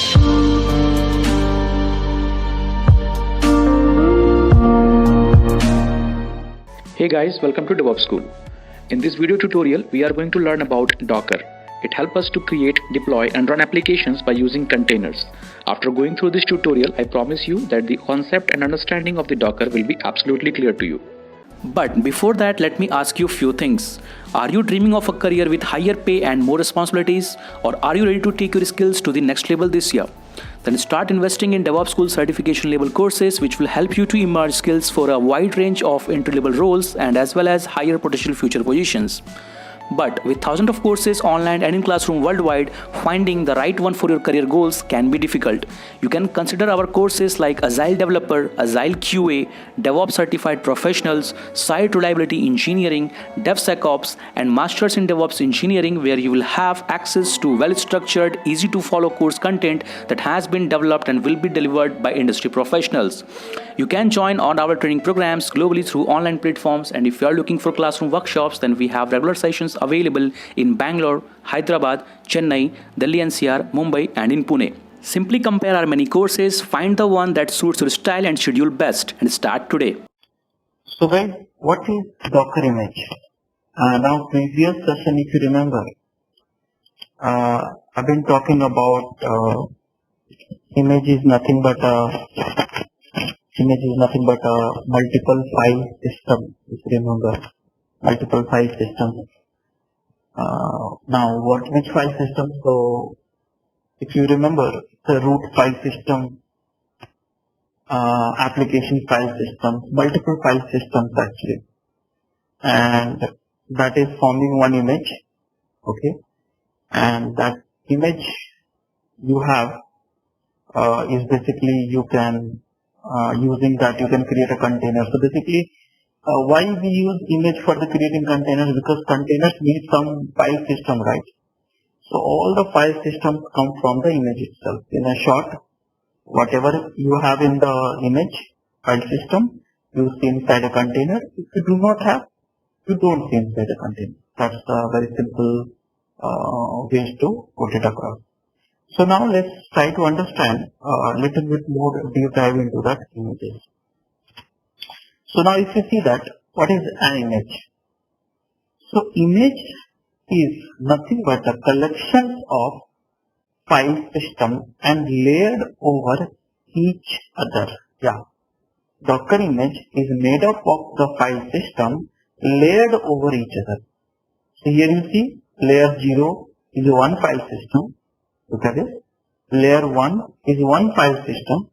Hey guys, welcome to DevOps School. In this video tutorial, we are going to learn about Docker. It helps us to create, deploy and run applications by using containers. After going through this tutorial, I promise you that the concept and understanding of the Docker will be absolutely clear to you. But before that, let me ask you a few things. Are you dreaming of a career with higher pay and more responsibilities? Or are you ready to take your skills to the next level this year? Then start investing in DevOps School certification level courses which will help you to emerge skills for a wide range of entry-level roles and as well as higher potential future positions. But with thousands of courses online and in classroom worldwide, finding the right one for your career goals can be difficult. You can consider our courses like Agile Developer, Agile QA, DevOps Certified Professionals, Site Reliability Engineering, DevSecOps, and Masters in DevOps Engineering, where you will have access to well-structured, easy-to-follow course content that has been developed and will be delivered by industry professionals. You can join on our training programs globally through online platforms, and if you are looking for classroom workshops, then we have regular sessions available in Bangalore, Hyderabad, Chennai, Delhi NCR, Mumbai and in Pune. Simply compare our many courses, find the one that suits your style and schedule best and start today. So guys, what is Docker image? Now previous session if you remember, I've been talking about image is nothing but a multiple file system, if you remember, multiple file system. Now which file system? So if you remember, the root file system, application file system, multiple file systems actually, and that is forming one image. Okay, and that image you have is basically you can using that you can create a container. So basically why we use image for the creating containers? Because containers need some file system, right? So all the file systems come from the image itself. In a short, whatever you have in the image file system, you see inside a container. If you do not have, you don't see inside a container. That's a very simple ways to put it across. So now let's try to understand a little bit more deep dive into that images. So now if you see that, what is an image? So image is nothing but a collection of file system and layered over each other. Yeah. Docker image is made up of the file system layered over each other. So here you see layer 0 is one file system. Look at this. Layer 1 is one file system.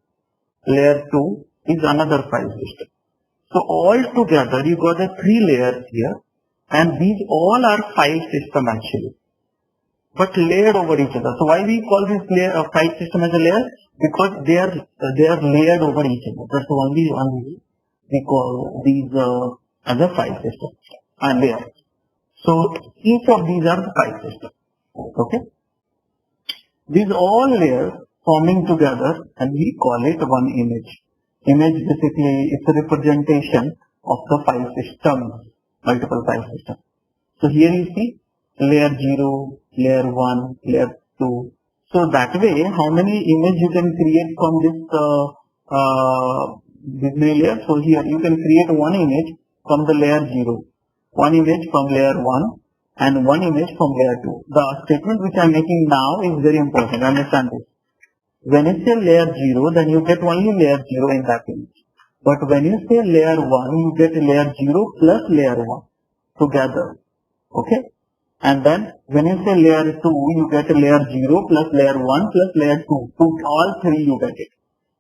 Layer 2 is another file system. So all together you got the 3 layers here, and these all are file system actually, but layered over each other. So why we call this layer file system as a layer? Because they are layered over each other. That's the only reason we call these as a file system and layer. So each of these are the file system. Okay. These all layers forming together, and we call it one image. Image basically is a representation of the file system, multiple file system. So here you see layer 0, layer 1, layer 2. So that way, how many images you can create from this many layers? So here you can create one image from the layer 0, one image from layer 1, and one image from layer 2. The statement which I am making now is very important. Understand this. When you say layer 0, then you get only layer 0 in that image. But when you say layer 1, you get layer 0 plus layer 1 together. Okay? And then when you say layer 2, you get layer 0 plus layer 1 plus layer 2. So all three you get it.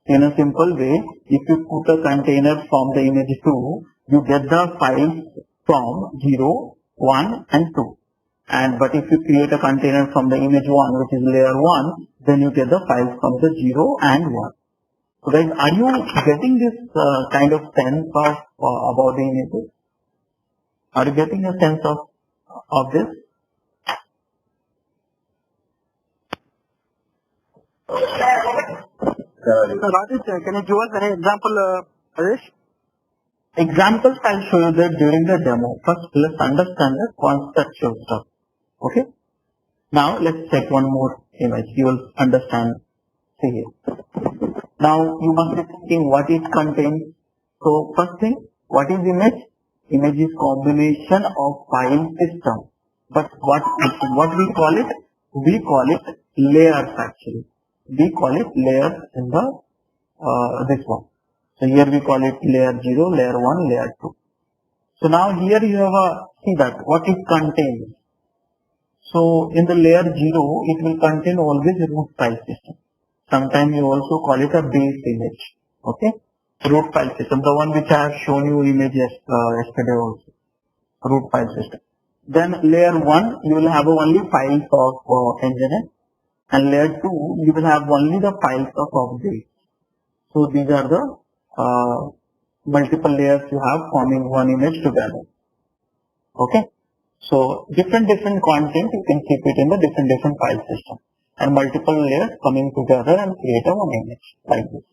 In a simple way, if you put a container from the image 2, you get the files from 0, 1 and 2. But if you create a container from the image 1, which is layer 1, then you get the files from the 0 and 1. So guys, are you getting this kind of sense of about the images? Are you getting a sense of this? Rajesh, can you give us an example, Rajesh? Examples I'll show you that during the demo. First, let's understand the conceptual stuff. Okay? Now, let's check one more image. You will understand See here. Now you must be thinking what it contains. So first thing, what is image? Image is combination of file system. But what we call it? We call it layers actually. We call it layers in the this one. So here we call it layer 0, layer 1, layer 2. So now here you have a, see that what it contains. So in the layer 0, it will contain always root file system. Sometimes you also call it a base image. Okay, root file system, the one which I have shown you image yesterday also. Root file system. Then layer 1, you will have only files of engineer, and layer 2, you will have only the files of objects. So these are the multiple layers you have forming one image together. Okay. So different content you can keep it in the different file system, and multiple layers coming together and create a one image like this.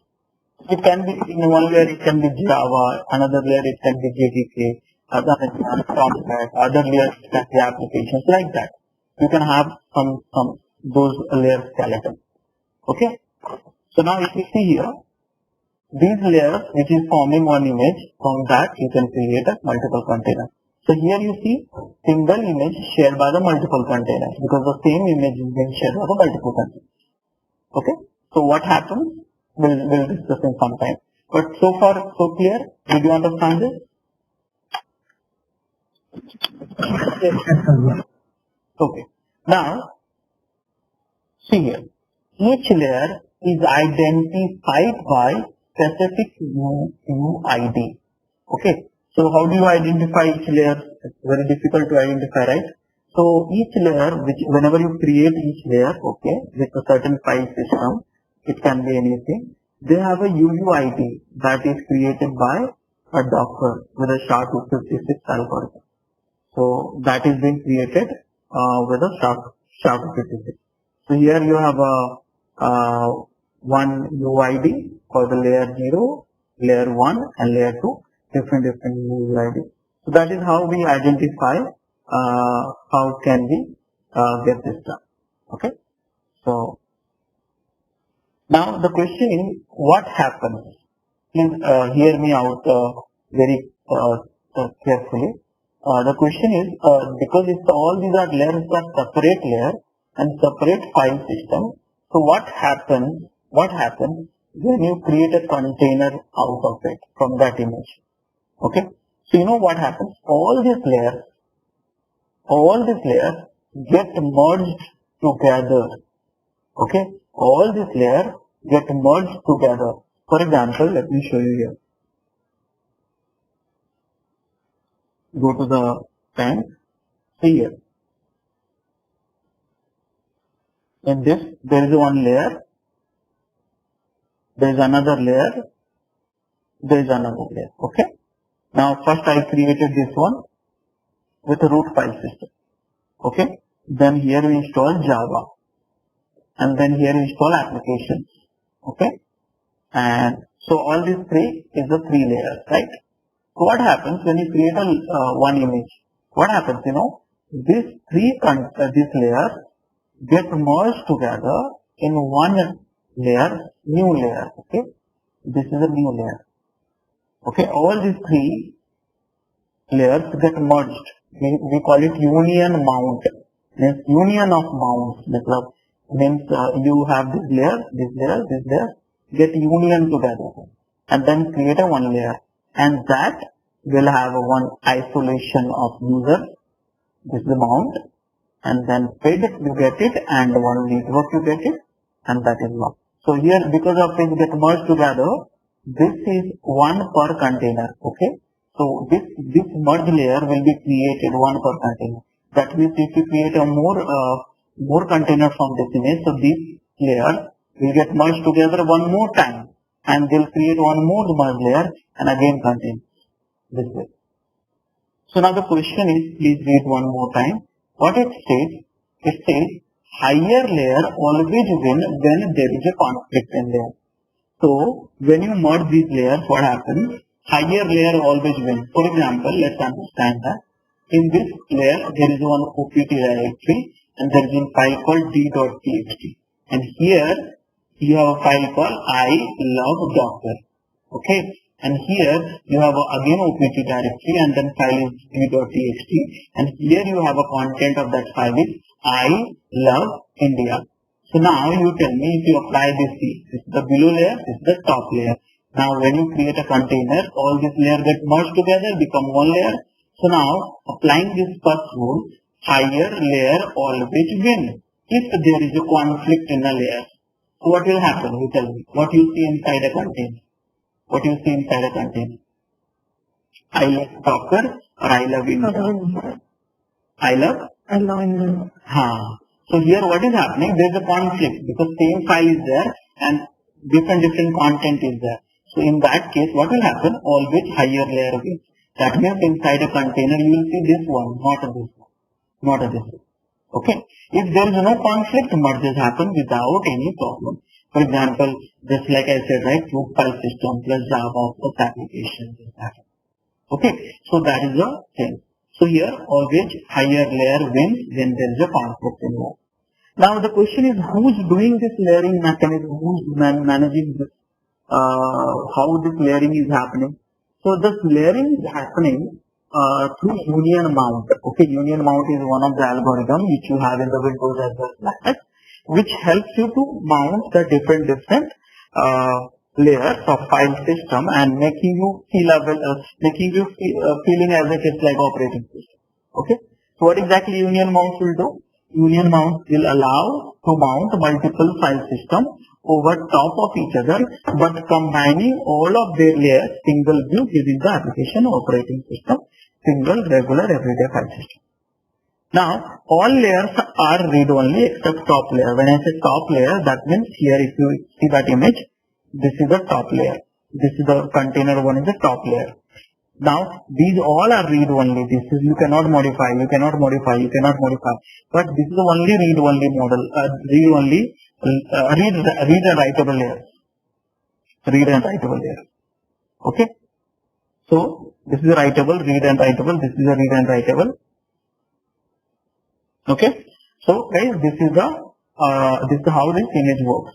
It can be in one layer, it can be Java, another layer it can be JDK, other layers it can be applications like that. You can have some those layer skeleton. Okay. So now if you see here, these layers which is forming one image, from that you can create a multiple container. So here you see single image shared by the multiple containers, because the same image is being shared by the multiple containers. Okay. So what happens? We'll discuss in some time. But so far so clear. Did you understand this? Okay. Now see here. Each layer is identified by specific UID. Okay. So how do you identify each layer? It's very difficult to identify, right? So each layer, whenever you create each layer, okay, with a certain file system, it can be anything. They have a UUID that is created by a Docker with a SHA-256 algorithm. So that is being created with a SHA-256. So here you have a one UID for the layer 0, layer 1 and layer 2, different UID. So that is how we identify how can we get this done. Okay. So now the question is, what happens? Please hear me out very carefully. The question is, because if all these are layers are separate layer and separate file system, so what happens when you create a container out of it from that image? Okay. So you know what happens? All these layers get merged together. Okay. All these layers get merged together. For example, let me show you here. Go to the pen. See here. In this, there is one layer. There is another layer. There is another layer. Okay. Now, first I created this one with a root file system. Okay. Then here we install Java. And then here we install applications. Okay. And so all these three is the three layers, right? So what happens when you create a one image? What happens, you know, these these layers get merged together in one layer, new layer. Okay. This is a new layer. Okay. All these three layers get merged. We call it union mount. Means union of mounts. Means you have this layer, get union together and then create a one layer, and that will have a one isolation of user. This is the mount, and then PID you get it, and one network you get it, and that is one. So here, because of it get merged together, this is one per container. Okay. So this merge layer will be created one per container. That means if you create a more containers from this image, so this layer will get merged together one more time, and they'll create one more merge layer and again contain this way. So now the question is, please read one more time. What it says? It says higher layer always win when there is a conflict in there. So when you merge these layers, what happens? Higher layer always wins. For example, let's understand that in this layer there is one OPT directory and there is a file called d.txt, and here you have a file called I love Docker. Okay, and here you have again OPT directory, and then file is d.txt, and here you have a content of that file is I love India. So now you tell me, if you apply this is the below layer, this is the top layer. Now when you create a container, all these layers get merged together, become one layer. So now applying this first rule, higher layer always win if there is a conflict in a layer. So what will happen? You tell me. What you see inside a container? What you see inside a container? I love Docker or I love India? I love India. So here what is happening? There is a conflict because same file is there and different content is there. So in that case, what will happen? Always higher layer wins. That means inside a container you will see this one, not this one, not this one. Okay. If there is no conflict, merges happen without any problem. For example, just like I said, right, root file system plus Java plus applications is happening. Okay. So that is the thing. So here always higher layer wins when there is a conflict involved. Now the question is, who is doing this layering mechanism? Who is managing this? How this layering is happening? So this layering is happening through union mount. Okay, union mount is one of the algorithms which you have in the Windows as well as which helps you to mount the different layers of file system and making you feeling as if it's like operating system. Okay, so what exactly union mount will do? Union mount will allow to mount multiple file system over top of each other, but combining all of their layers, single view giving the application operating system, single regular everyday file system. Now, all layers are read-only except top layer. When I say top layer, that means here if you see that image, this is the top layer. This is the container one is the top layer. Now, these all are read-only. This is you cannot modify. But this is the only read-only model. Read and writable layers. Read and writable layers. Okay. So this is a writable, read and writable. This is a read and writable. Okay. So guys, this is how this image works.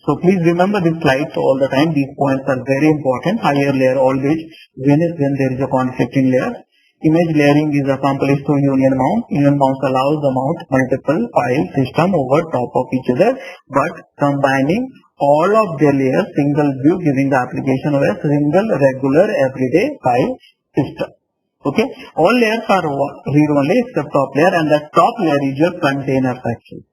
So please remember these slides all the time. These points are very important. Higher layer always when there is a conflict in layer. Image layering is accomplished through union mount. Union mount allows the mount multiple file system over top of each other, but combining all of their layers, single view giving the application a single regular everyday file system. Okay, all layers are read only except top layer, and that top layer is your container section.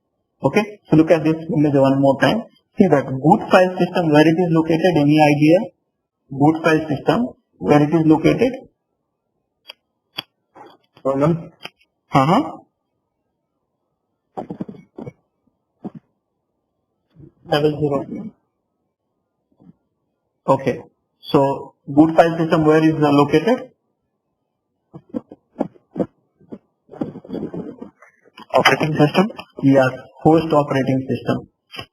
Okay, so look at this image one more time. See that boot file system, where it is located, any idea? Boot file system, where it is located? Level 0. Okay, so boot file system where is located? Operating system? Yes, host operating system.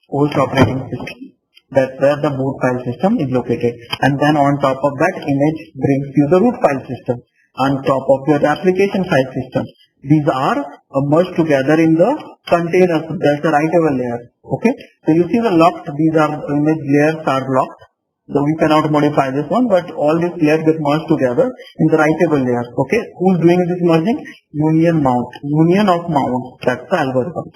Host operating system. That's where the boot file system is located. And then on top of that image brings you the root file system. On top of your application file system. These are merged together in the containers. That's the writable layer. Okay. So you see the locked, these are image layers are locked. So we cannot modify this one, but all these layers get merged together in the writable layer. Okay. Who's doing this merging? Union mount. Union of mounts. That's the algorithm.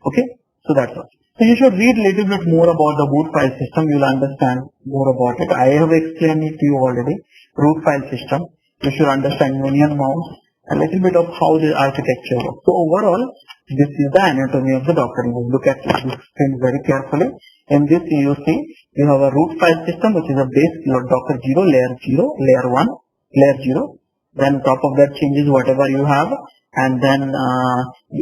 Okay. So that's all. So you should read a little bit more about the boot file system. You will understand more about it. I have explained it to you already. Root file system. You should understand union mounts, a little bit of how the architecture works. So overall, this is the anatomy of the Docker image. Look at this screen very carefully. In this you see you have a root file system which is a base Docker 0, layer 1, layer 0. Then top of that changes whatever you have, and then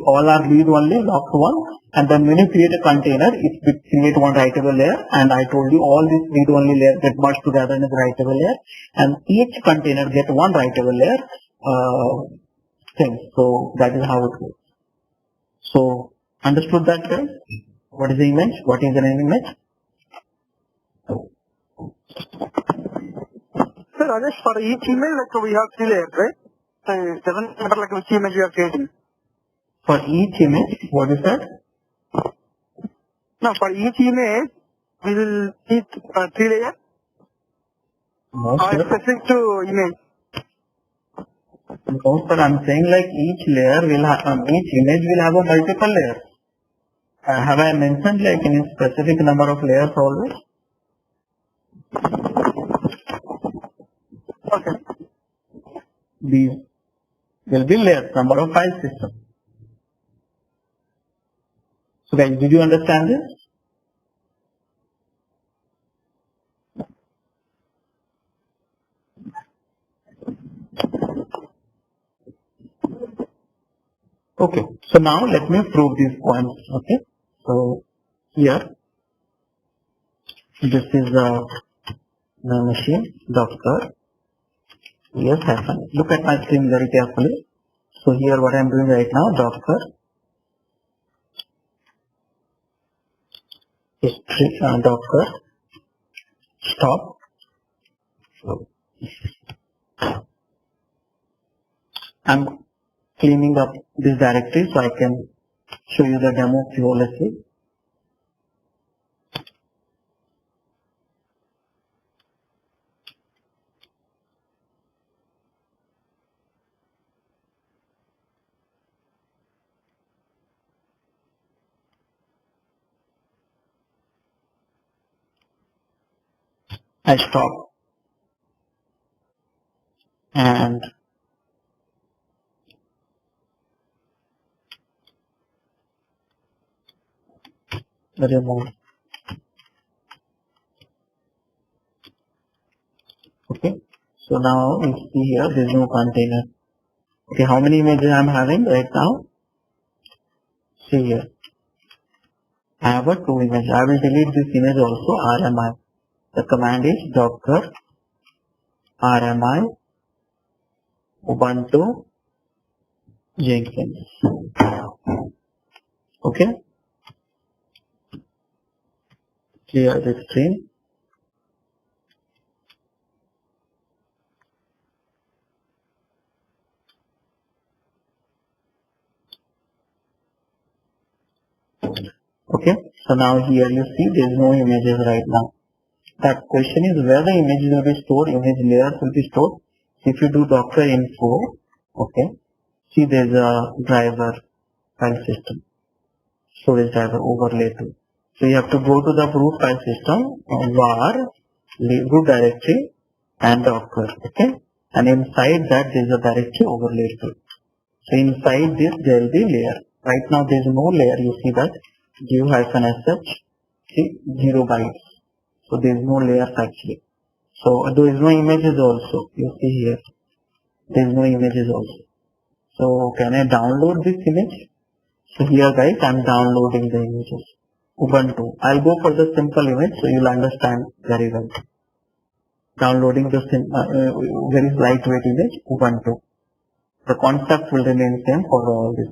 all are read only, locked one. And then when you create a container, it will create one writable layer, and I told you all these read only layers get merged together in the writable layer, and each container get one writable layer thing. So that is how it works. So understood that, guys? What is the image? What is an image? So Rajesh, for each image, like we have 3 layers, right? So it doesn't matter like which image you are creating. For each image, what is that? No, for each image, will need 3 layers No, or sir. specific to image? No, sir. I'm saying like each layer will have, each image will have a multiple layers. Have I mentioned like in a specific number of layers always? Okay. These will be layers, number of file systems. So guys, did you understand this? Okay. So now let me prove these points. Okay. So here, this is the machine, Docker. Yes, happen. Look at my screen very carefully. So here what I am doing right now, Docker history, Docker stop. So I'm cleaning up this directory so I can show you the demo flawlessly. I stop and remove. Okay. So now you see here there is no container. Okay, how many images I am having right now? See here. I have a 2 image. I will delete this image also, RMI. The command is docker RMI Ubuntu Jenkins. Okay. Clear the screen. Okay. So now here you see there is no images right now. That question is where the images will be stored, image layers will be stored. If you do docker info, okay, see there is a driver file system, storage driver overlay too. So you have to go to the root file system, var, root directory and docker, okay, and inside that there is a directory overlay too. So inside this there will be layer. Right now there is no layer, you see that, give -sh, see 0 bytes. So there is no layers actually. So there is no images also. You see here. There is no images also. So can I download this image? So here guys, I am downloading the images. Ubuntu. I'll go for the simple image so you'll understand very well. Downloading the very lightweight image, Ubuntu. The concept will remain same for all this.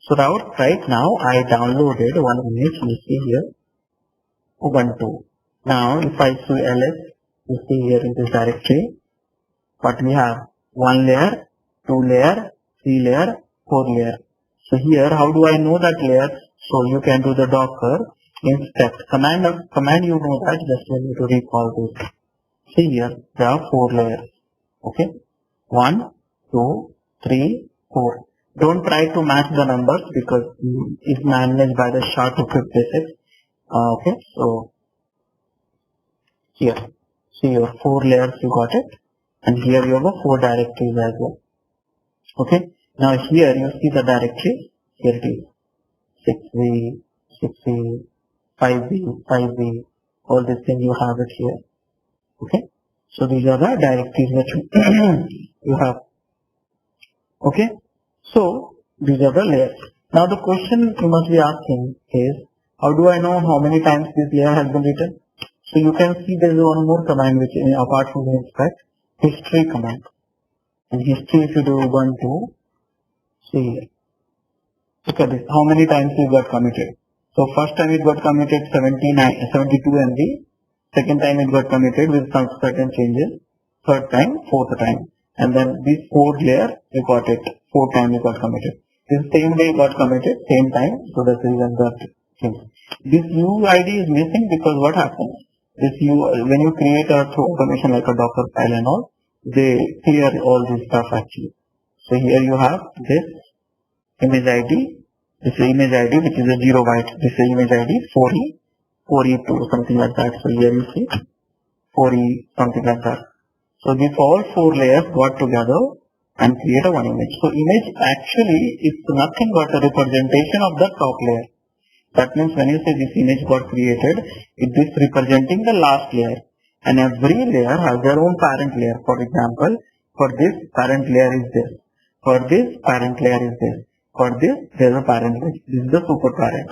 So right now I downloaded one image. You see here, Ubuntu. Now if I see ls, you see here in this directory, what we have, 1 layer, 2 layer, 3 layer, 4 layer. So here how do I know that layer? So you can do the docker inspect command you know that, just you need to recall this. See here there are 4 layers. Okay, 1, 2, 3, 4. Don't try to match the numbers because it's managed by the SHA-256. Okay, so here, see your 4 layers you got it, and here you have 4 directories as well. Okay, now here you see the directory, here it is 6v, 6v, 5v, 5v, all this thing you have it here. Okay, so these are the directories that you have. Okay, so these are the layers. Now the question you must be asking is, how do I know how many times this layer has been written? So you can see there is one more command which apart from the inspect, history command. And history if you do Ubuntu, see here. Look at this, how many times it got committed. So first time it got committed 72 MB, second time it got committed with some certain changes, third time, fourth time. And then this 4th layer, you got it, 4th time it got committed. This same day it got committed, same time, so that's the reason that thing. This UID is missing because what happens? When you create a through automation like a Docker file and all, they clear all this stuff actually. So here you have this image ID. This is image ID which is a 0 byte. This is image ID 4E2 something like that. So here you see 4E something like that. So these all 4 layers got together and create a one image. So image actually is nothing but a representation of the top layer. That means when you say this image got created, it is representing the last layer. And every layer has their own parent layer. For example, for this parent layer is this. For this parent layer is this. For this there is a parent layer. This is the super parent.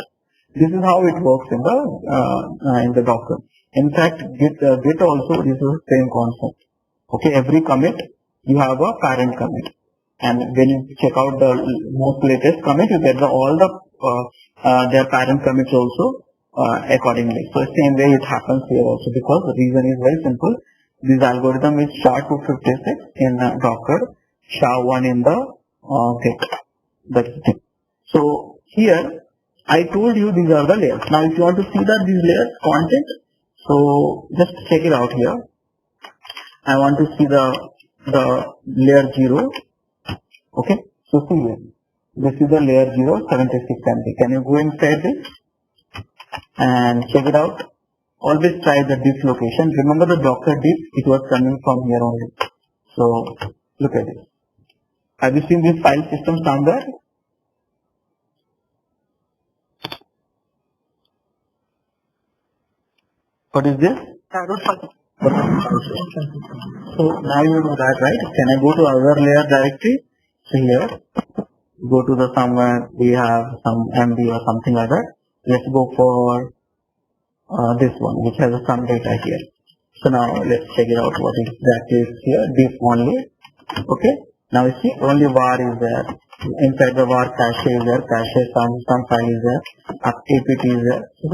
This is how it works in the Docker. In fact, Git also this is the same concept. Okay, every commit you have a parent commit, and when you check out the most latest commit, you get all their parent commits also accordingly. So same way it happens here also, because the reason is very simple. This algorithm is SHA-256 in Docker, SHA-1 in the Git. That's it. So here I told you these are the layers. Now if you want to see that these layers content, so just check it out here. I want to see the layer 0. Okay, so see here. This is the layer 0, 76 MB. Can you go inside this and check it out? Always try the diff location. Remember the Docker diff, it was coming from here only. So look at this. Have you seen this file system somewhere? What is this? So now you know that, right? Can I go to other layer directly? So here, go to the somewhere we have some MB or something like that. Let's go for this one, which has some data here. So now let's check it out. What exactly is here? This only. Okay. Now you see only var is there. Inside the var cache is there. Cache some file is there. APT is there. So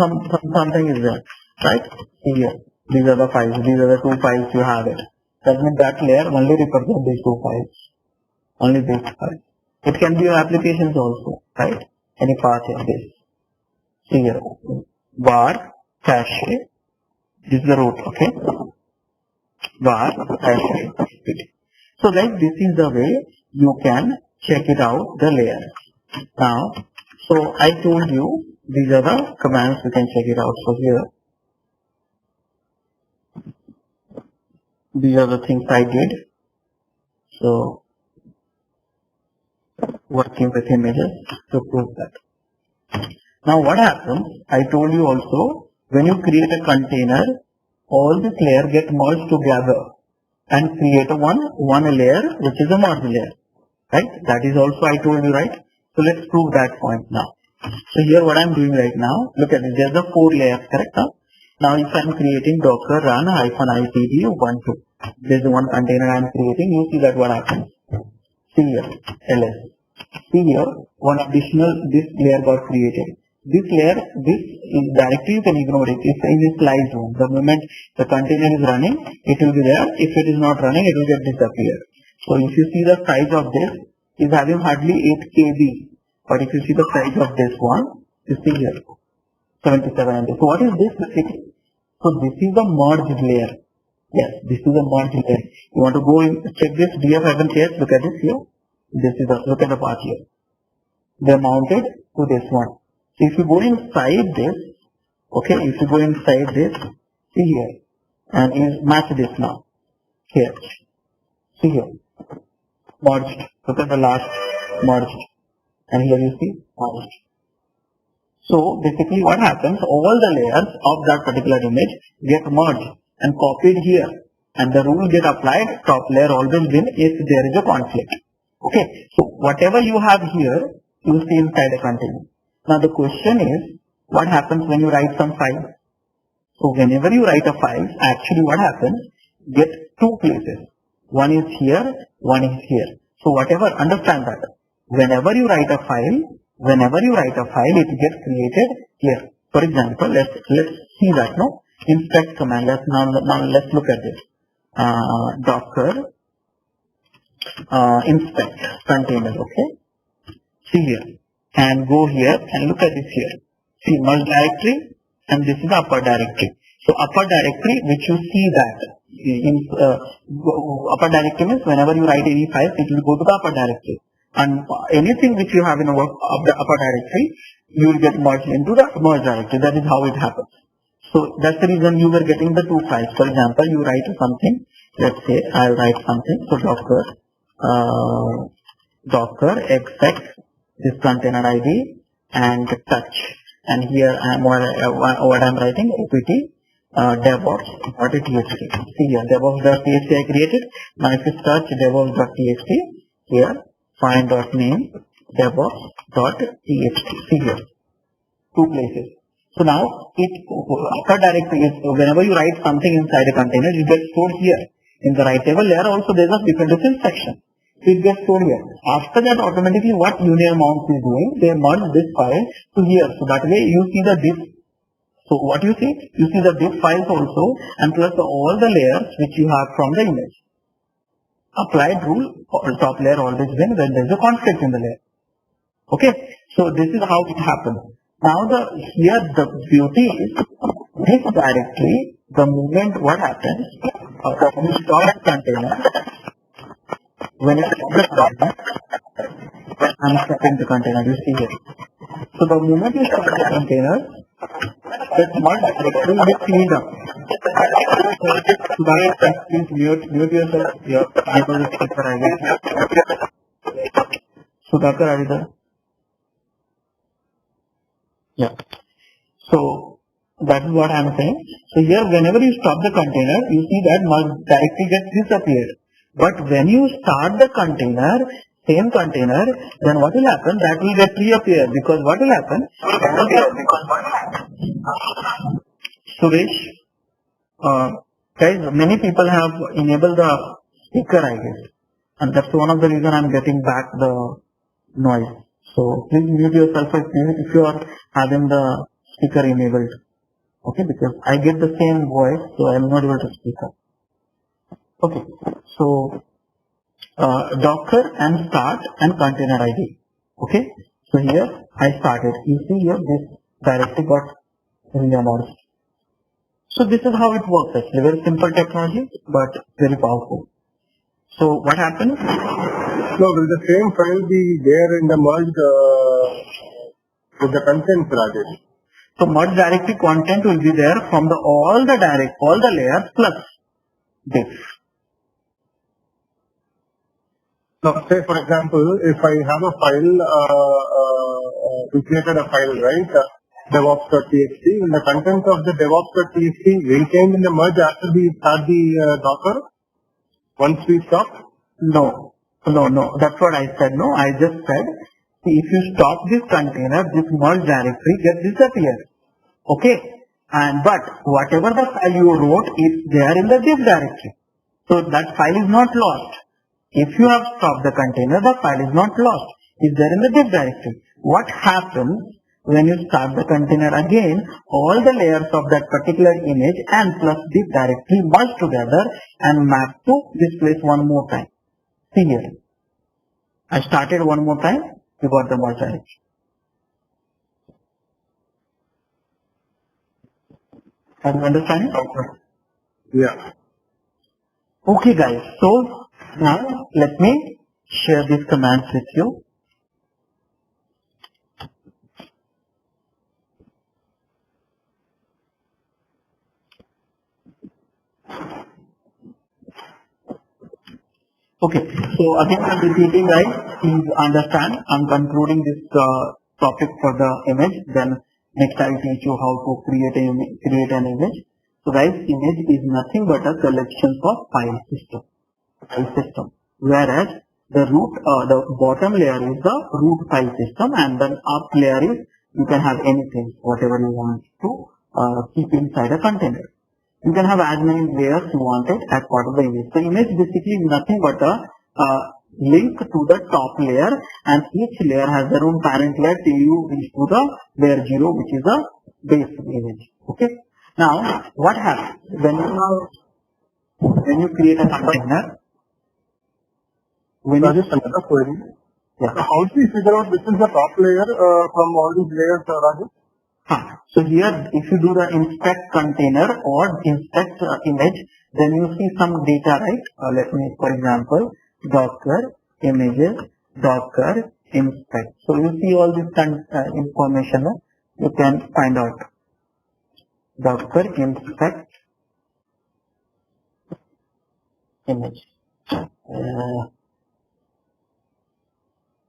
something is there, right? See here. These are the files. These are the 2 files you have it. That means that layer only represents these 2 files. Only these files. It can be your applications also, right? Any part of this. See here. Var cache. This is the root, okay? Var cache. So guys, this is the way you can check it out, the layers. Now, so I told you these are the commands you can check it out. So here, these are the things I did. So working with images to prove that. Now what happens, I told you also, when you create a container, all this layer get merged together and create a one layer which is a merge layer, right? That is also I told you, right? So let's prove that point now. So here what I'm doing right now, look at it, there's the 4 layers, correct? Now if I'm creating docker run -itd 12, there's the one container I'm creating, you see that what happens. See here, ls. See here, one additional, this layer got created. This layer, this directly you can ignore it. It's in this live zone. The moment the container is running, it will be there. If it is not running, it will get disappear. So if you see the size of this, is having hardly 8 KB. But if you see the size of this one, you see here, 77 MB. So what is this basically? So this is the merged layer. Yes, this is the merged layer. You want to go and check this df-ch, look at this here. This is the, look at the part here. They are mounted to this one. So if you go inside this, okay, if you go inside this, see here, and you match this now. Here. See here. Merged. Look at the last merged. And here you see merged. So basically what happens, all the layers of that particular image get merged and copied here. And the rule get applied, top layer always win if there is a conflict. Okay, so whatever you have here, you will see inside a container. Now the question is, what happens when you write some file? So whenever you write a file, actually what happens, get 2 places. One is here, one is here. So whatever, understand that. Whenever you write a file, it gets created here. For example, let's see that, no? Inspect command. Now let's look at this. Docker inspect container, okay? See here. And go here and look at this here. See, merge directory, and this is upper directory. So upper directory, which you see that in upper directory means whenever you write any file, it will go to the upper directory, and anything which you have in our upper directory, you will get merged into the merge directory. That is how it happens. So that's the reason you were getting the two files. For example, you write something. Let's say I'll write something. So docker exec this container ID and touch. And here what I'm writing opt DevOps.txt. See here DevOps.txt I created. Now if you search DevOps.txt, here find.name DevOps.txt. See here, two places. So now upper directory is whenever you write something inside a container, it gets stored here. In the writable layer also there is a different section. So it gets stored here. After that, automatically what UniMount is doing, they merge this file to here. So that way you see the diff. So what you see? You see the diff files also, and plus all the layers which you have from the image. Applied rule, top layer always win when there is a conflict in the layer. Okay, so this is how it happens. Now here the beauty is this directory, the moment what happens, when you stop the container, when it's the container, I'm stopping the container, you see here. So the moment you stop the container, that merge directory will be cleaned up. So please mute yourself, your enable the speaker I guess. So Dr. Aditya. Yeah. So that is what I am saying. So here whenever you stop the container, you see that merge directory gets disappeared. But when you start the container, same container, then what will happen? That will get reappear, because what will happen? Suresh, guys, many people have enabled the speaker I guess, and that's one of the reason I am getting back the noise. So please mute yourself if you are having the speaker enabled. Okay, because I get the same voice, so I am not able to speak up. Okay, so Docker and start and container ID. Okay, so here I started. You see here this directly got realized. So this is how it works actually. Very simple technology, but very powerful. So what happens? No, will the same file be there in the merged with the contents, Rajesh? So merge directory content will be there from all the layers plus diff. So say for example, if I have a file, we created a file, right? DevOps.txt, and the contents of the DevOps.txt retained in the merge after we start the Docker once we stop? No. That's what I said. No, I just said, see, if you stop this container, this merge directory gets disappeared. Okay, but whatever the file you wrote is there in the diff directory. So that file is not lost. If you have stopped the container, the file is not lost. It's there in the diff directory. What happens when you start the container again? All the layers of that particular image and plus diff directory merge together and map to this place one more time. See here. I started one more time. You got the merge directory. Are you understanding? Yeah. Okay guys, so now let me share these commands with you. Okay, so again I'm repeating guys, please understand, I'm concluding this topic for the image, then next I will teach you how to create an image. So guys, image is nothing but a collection of file system, whereas the bottom layer is the root file system, and then up layer is you can have anything, whatever you want to keep inside a container. You can have as many layers you wanted as part of the image. So image basically is nothing but a link to the top layer, and each layer has their own parent layer till you reach to the layer 0, which is a base image. Okay. Now what happens when you create a container? Just another query. Yeah. So how do we figure out which is the top layer from all these layers, Rajesh? So here, if you do the inspect container or inspect image, then you see some data, right? Let me, for example, Docker images, Docker inspect. So you see all this information you can find out. Docker inspect image.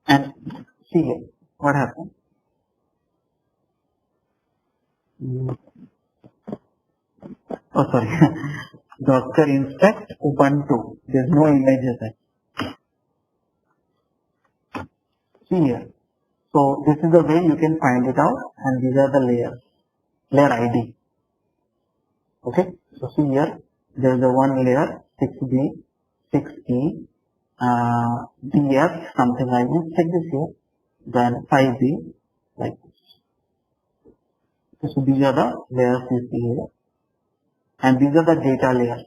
And see here, what happened? Oh, sorry. Docker inspect Ubuntu. There's no images there. See here. So this is the way you can find it out, and these are the layers. Layer ID. Okay. So see here. There's the one layer 6B, 6E, DF, something like this. Check this here. Then 5B, like this. So these are the layers you see here. And these are the data layers.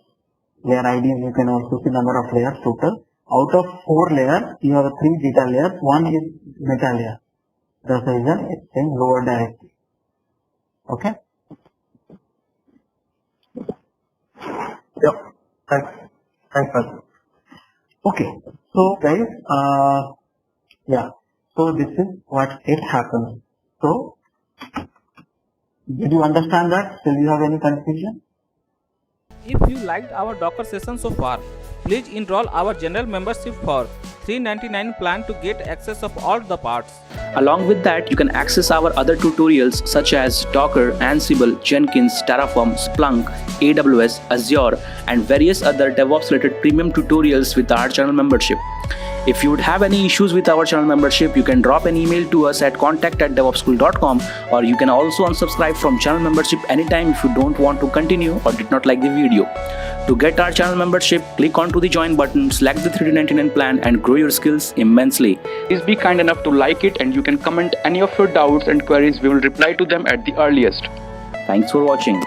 Layer IDs, you can also see number of layers total. Out of 4 layers, you have 3 data layers. One is meta layer. That's the reason it's saying lower directly. Okay? Yep. Thanks, sir. Okay. So guys, yeah. So this is what it happens. So, did you understand that? Still you have any confusion? If you liked our Docker session so far, please enroll our general membership for $399 plan to get access of all the parts. Along with that, you can access our other tutorials such as Docker, Ansible, Jenkins, Terraform, Splunk, AWS, Azure, and various other DevOps related premium tutorials with our channel membership. If you would have any issues with our channel membership, you can drop an email to us at contact@devopschool.com, or you can also unsubscribe from channel membership anytime if you don't want to continue or did not like the video. To get our channel membership, click onto the join button, select the $399 plan and grow your skills immensely. Please be kind enough to like it, and you can comment any of your doubts and queries. We will reply to them at the earliest. Thanks for watching.